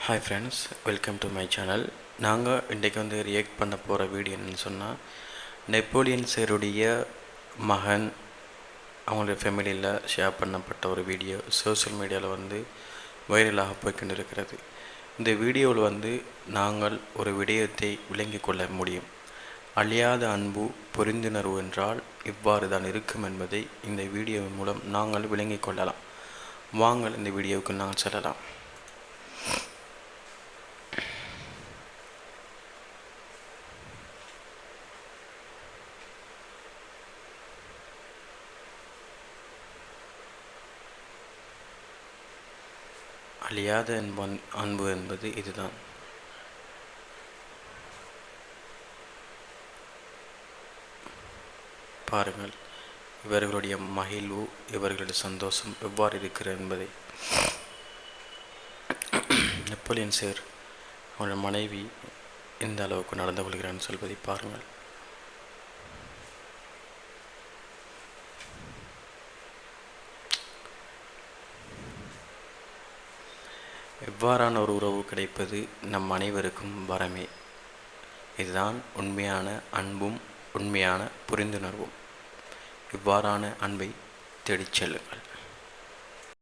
Hi friends, welcome to my channel. நாங்கள் இன்றைக்கி react பண்ண போகிற வீடியோ என்னென்னு சொன்னால், நெப்போலியன் சேருடைய மகன் அவங்களுடைய ஃபேமிலியில் ஷேர் பண்ணப்பட்ட ஒரு வீடியோ சோஷியல் மீடியாவில் வைரலாக போய்கொண்டு இருக்கிறது. இந்த வீடியோவில் நாங்கள் ஒரு விடயத்தை விளங்கி கொள்ள முடியும். அழியாத அன்பு புரிந்துணர்வு என்றால் இவ்வாறு தான் இருக்கும் என்பதை இந்த வீடியோவின் மூலம் நாங்கள் விளங்கிக் கொள்ளலாம். வாங்கள் இந்த வீடியோவுக்கு நாங்கள் செல்லலாம். அழியாத அன்பு என்பது இதுதான். பாருங்கள், இவர்களுடைய மகிழ்வு, இவர்களுடைய சந்தோஷம் எவ்வாறு இருக்கிறது என்பதை. நெப்போலியன் சேர் அவருடைய மனைவி எந்த அளவுக்கு நடந்து கொள்கிறான்னு சொல்வதை பாருங்கள். இவ்வாறான ஒரு உறவு கிடைப்பது நம் அனைவருக்கும் வரமே. இதுதான் உண்மையான அன்பும் உண்மையான புரிந்துணர்வும். இவ்வாறான அன்பை தேடிச் செல்லுங்கள்.